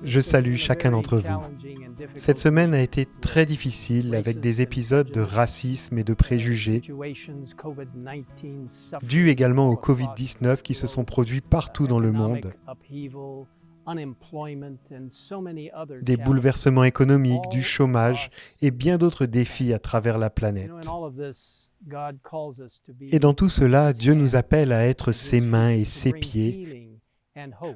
Je salue chacun d'entre vous. Cette semaine a été très difficile avec des épisodes de racisme et de préjugés, dus également au Covid-19 qui se sont produits partout dans le monde, des bouleversements économiques, du chômage et bien d'autres défis à travers la planète. Et dans tout cela, Dieu nous appelle à être ses mains et ses pieds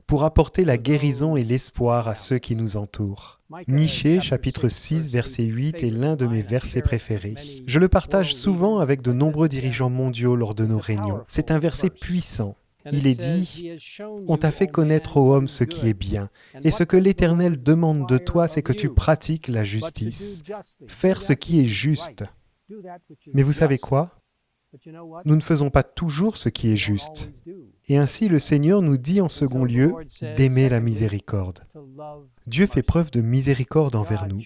pour apporter la guérison et l'espoir à ceux qui nous entourent. Michée, chapitre 6, verset 8 est l'un de mes versets préférés. Je le partage souvent avec de nombreux dirigeants mondiaux lors de nos réunions. C'est un verset puissant. Il est dit « On t'a fait connaître ô homme ce qui est bien, et ce que l'Éternel demande de toi, c'est que tu pratiques la justice, faire ce qui est juste. » Mais vous savez quoi ? Nous ne faisons pas toujours ce qui est juste. Et ainsi, le Seigneur nous dit en second lieu d'aimer la miséricorde. Dieu fait preuve de miséricorde envers nous.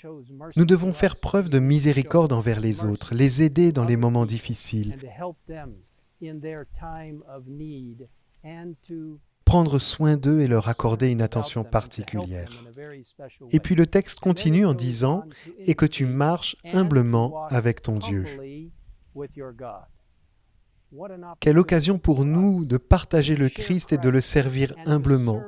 Nous devons faire preuve de miséricorde envers les autres, les aider dans les moments difficiles, prendre soin d'eux et leur accorder une attention particulière. Et puis le texte continue en disant « Et que tu marches humblement avec ton Dieu ». Quelle occasion pour nous de partager le Christ et de le servir humblement,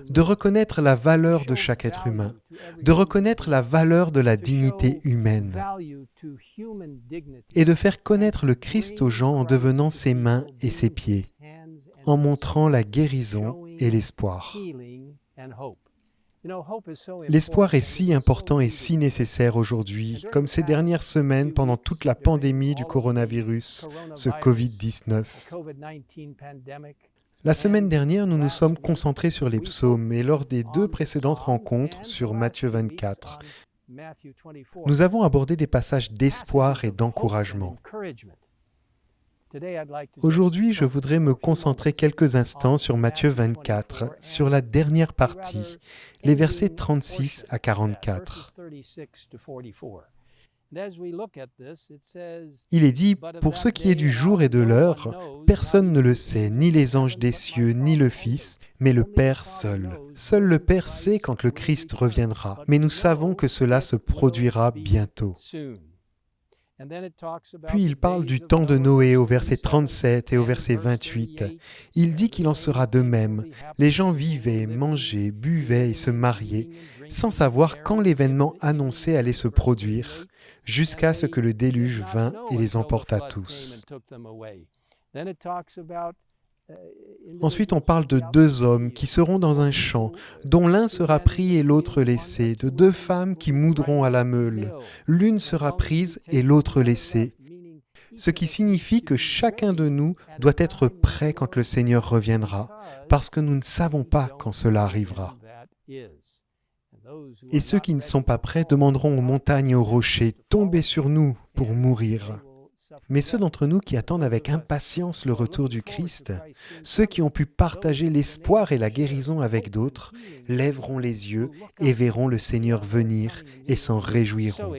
de reconnaître la valeur de chaque être humain, de reconnaître la valeur de la dignité humaine et de faire connaître le Christ aux gens en devenant ses mains et ses pieds, en montrant la guérison et l'espoir. L'espoir est si important et si nécessaire aujourd'hui, comme ces dernières semaines pendant toute la pandémie du coronavirus, ce Covid-19. La semaine dernière, nous nous sommes concentrés sur les psaumes et lors des 2 précédentes rencontres sur Matthieu 24, nous avons abordé des passages d'espoir et d'encouragement. Aujourd'hui, je voudrais me concentrer quelques instants sur Matthieu 24, sur la dernière partie, les versets 36 à 44. Il est dit, « Pour ce qui est du jour et de l'heure, personne ne le sait, ni les anges des cieux, ni le Fils, mais le Père seul. Seul le Père sait quand le Christ reviendra, mais nous savons que cela se produira bientôt. » Puis il parle du temps de Noé au verset 37 et au verset 28. Il dit qu'il en sera de même. Les gens vivaient, mangeaient, buvaient et se mariaient, sans savoir quand l'événement annoncé allait se produire, jusqu'à ce que le déluge vînt et les emporta tous. Ensuite, on parle de 2 hommes qui seront dans un champ, dont l'un sera pris et l'autre laissé, de 2 femmes qui moudront à la meule. L'une sera prise et l'autre laissée. Ce qui signifie que chacun de nous doit être prêt quand le Seigneur reviendra, parce que nous ne savons pas quand cela arrivera. Et ceux qui ne sont pas prêts demanderont aux montagnes et aux rochers, « Tombez sur nous pour mourir ». Mais ceux d'entre nous qui attendent avec impatience le retour du Christ, ceux qui ont pu partager l'espoir et la guérison avec d'autres, lèveront les yeux et verront le Seigneur venir et s'en réjouiront.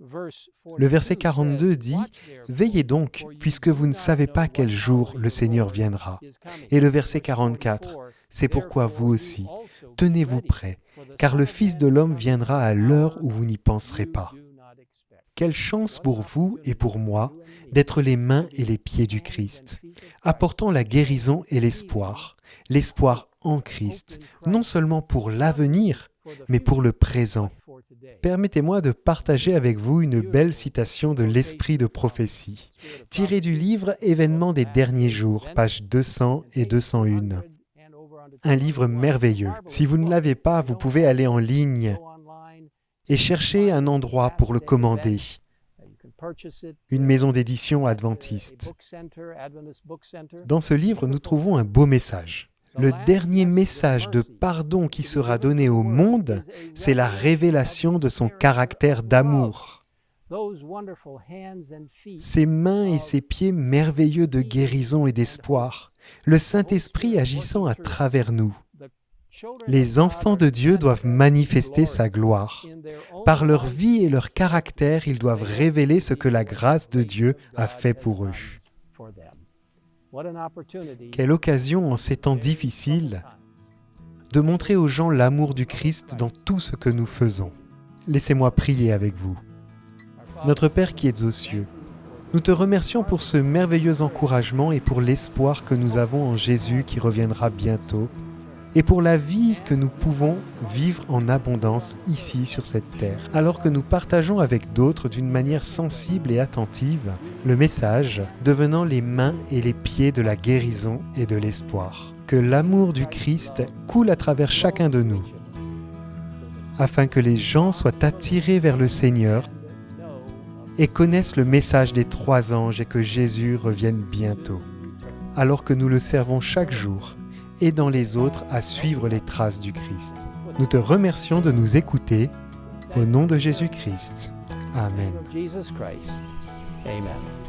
Le verset 42 dit « Veillez donc, puisque vous ne savez pas quel jour le Seigneur viendra. » Et le verset 44 « C'est pourquoi vous aussi, tenez-vous prêts, car le Fils de l'homme viendra à l'heure où vous n'y penserez pas. » Quelle chance pour vous et pour moi d'être les mains et les pieds du Christ, apportant la guérison et l'espoir en Christ, non seulement pour l'avenir, mais pour le présent. Permettez-moi de partager avec vous une belle citation de l'Esprit de prophétie, tirée du livre Événements des derniers jours, pages 200 et 201. Un livre merveilleux. Si vous ne l'avez pas, vous pouvez aller en ligne et chercher un endroit pour le commander. Une maison d'édition adventiste. Dans ce livre, nous trouvons un beau message. Le dernier message de pardon qui sera donné au monde, c'est la révélation de son caractère d'amour. Ses mains et ses pieds merveilleux de guérison et d'espoir, le Saint-Esprit agissant à travers nous. Les enfants de Dieu doivent manifester sa gloire. Par leur vie et leur caractère, ils doivent révéler ce que la grâce de Dieu a fait pour eux. Quelle occasion en ces temps difficiles de montrer aux gens l'amour du Christ dans tout ce que nous faisons. Laissez-moi prier avec vous. Notre Père qui es aux cieux, nous te remercions pour ce merveilleux encouragement et pour l'espoir que nous avons en Jésus qui reviendra bientôt, et pour la vie que nous pouvons vivre en abondance ici sur cette terre, alors que nous partageons avec d'autres d'une manière sensible et attentive le message, devenant les mains et les pieds de la guérison et de l'espoir. Que l'amour du Christ coule à travers chacun de nous, afin que les gens soient attirés vers le Seigneur et connaissent le message des 3 anges et que Jésus revienne bientôt, alors que nous le servons chaque jour, aidant les autres à suivre les traces du Christ. Nous te remercions de nous écouter. Au nom de Jésus-Christ. Amen. Jesus Christ. Amen.